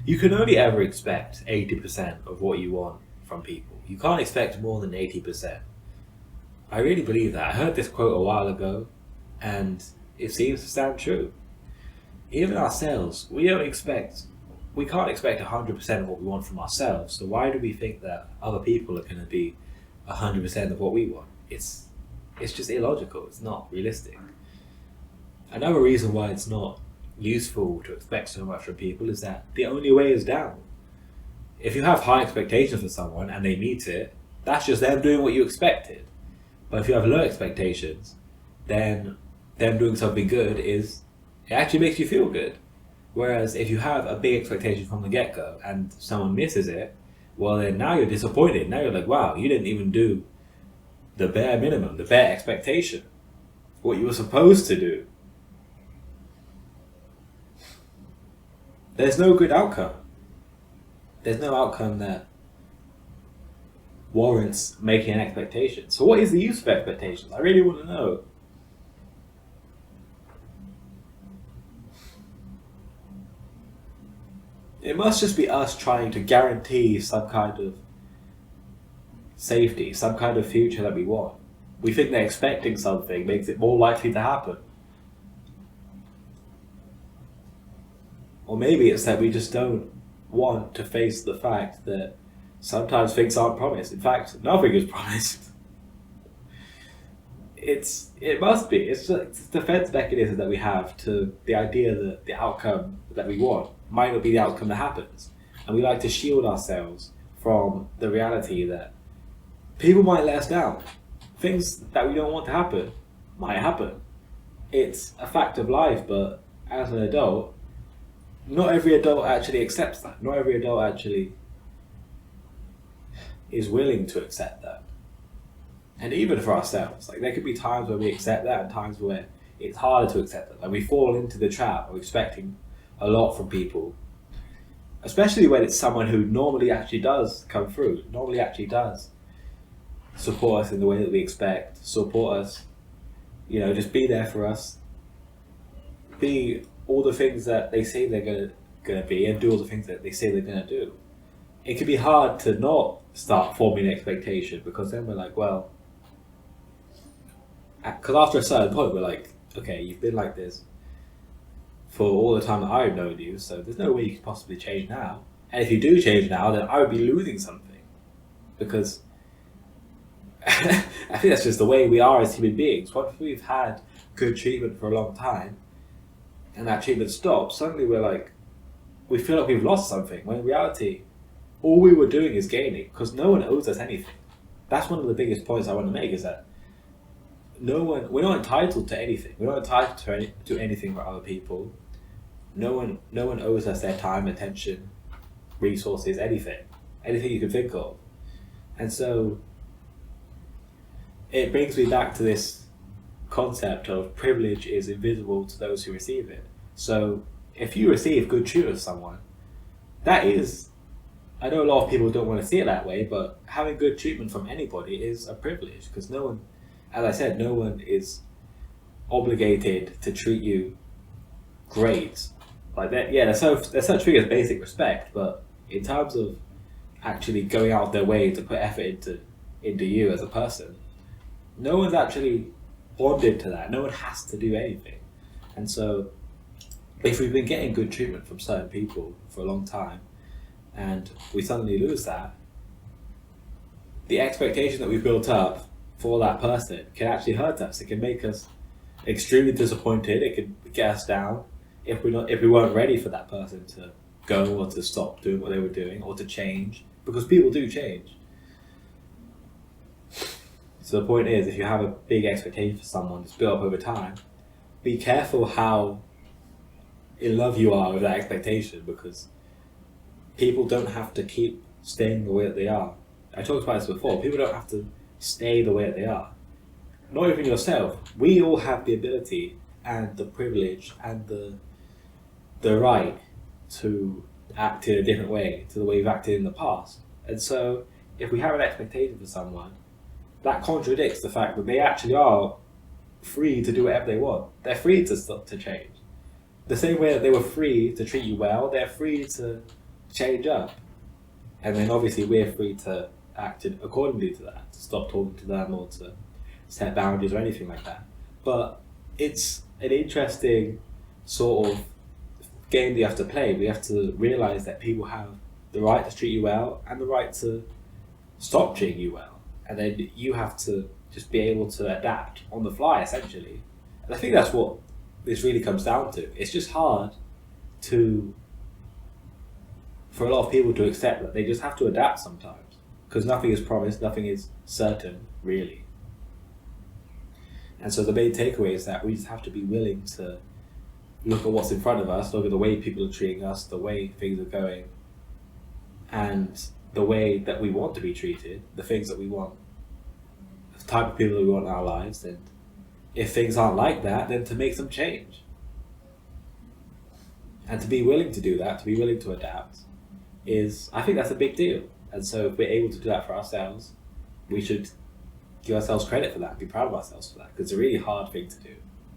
You can only ever expect 80% of what you want from people. You can't expect more than 80%. I really believe that. I heard this quote a while ago, and it seems to stand true. Even ourselves, we can't expect 100% of what we want from ourselves. So why do we think that other people are going to be 100% of what we want? It's just illogical. It's not realistic. Another reason why it's not useful to expect so much from people is that the only way is down. If you have high expectations for someone and they meet it, that's just them doing what you expected. But if you have low expectations, then them doing something good it actually makes you feel good. Whereas if you have a big expectation from the get-go and someone misses it, well then now you're disappointed. Now you're like, wow, you didn't even do the bare minimum, the bare expectation, what you were supposed to do. There's no good outcome. There's no outcome that warrants making an expectation. So what is the use of expectations? I really want to know. It must just be us trying to guarantee some kind of safety, some kind of future that we want. We think that expecting something makes it more likely to happen. Or maybe it's that we just don't want to face the fact that sometimes things aren't promised. In fact, nothing is promised. It must be. It's a defense mechanism that we have to the idea that the outcome that we want might not be the outcome that happens. And we like to shield ourselves from the reality that people might let us down. Things that we don't want to happen might happen. It's a fact of life, but as an adult, not every adult actually accepts that. Not every adult actually is willing to accept that. And even for ourselves, like there could be times where we accept that and times where it's harder to accept that. Like we fall into the trap of expecting a lot from people, especially when it's someone who normally actually does come through, normally actually does support us in the way that we expect, support us, just be there for us, be all the things that they say they're gonna be, and do all the things that they say they're gonna do. It can be hard to not start forming an expectation, because then we're like, well, because after a certain point we're like, okay, you've been like this for all the time that I've known you, so there's no way you could possibly change now. And if you do change now, then I would be losing something, because I think that's just the way we are as human beings. Once we've had good treatment for a long time, and that treatment stops, suddenly we feel like we've lost something, when in reality, all we were doing is gaining, because no one owes us anything. That's one of the biggest points I want to make, is that we're not entitled to anything. We're not entitled to anything from other people. No one owes us their time, attention, resources, anything you can think of. And so it brings me back to this concept of privilege is invisible to those who receive it. So if you receive good treatment of someone, that is, I know a lot of people don't want to see it that way, but having good treatment from anybody is a privilege, because no one, as I said, no one is obligated to treat you great. Like that, yeah, there's such thing as basic respect, but in terms of actually going out of their way to put effort into you as a person, no one's actually bonded to that. No one has to do anything. And so if we've been getting good treatment from certain people for a long time and we suddenly lose that, the expectation that we've built up for that person can actually hurt us. It can make us extremely disappointed. It could get us down if we weren't ready for that person to go, or to stop doing what they were doing, or to change, because people do change. So the point is, if you have a big expectation for someone that's built up over time, be careful how in love you are with that expectation, because people don't have to keep staying the way that they are. I talked about this before. People don't have to stay the way that they are. Not even yourself. We all have the ability and the privilege and the right to act in a different way to the way we've acted in the past. And so if we have an expectation for someone, that contradicts the fact that they actually are free to do whatever they want. They're free to change. The same way that they were free to treat you well, they're free to change up. And then obviously we're free to act accordingly to that, to stop talking to them or to set boundaries or anything like that. But it's an interesting sort of game that you have to play. We have to realise that people have the right to treat you well and the right to stop treating you well. And then you have to just be able to adapt on the fly, essentially. And I think that's what this really comes down to. It's just hard for a lot of people to accept that they just have to adapt sometimes, because nothing is promised, nothing is certain, really. And so the main takeaway is that we just have to be willing to look at what's in front of us, look at the way people are treating us, the way things are going, and the way that we want to be treated, the things that we want, the type of people that we want in our lives, and if things aren't like that, then to make some change. And to be willing to do that, to be willing to adapt, I think that's a big deal. And so if we're able to do that for ourselves, we should give ourselves credit for that, be proud of ourselves for that, because it's a really hard thing to do.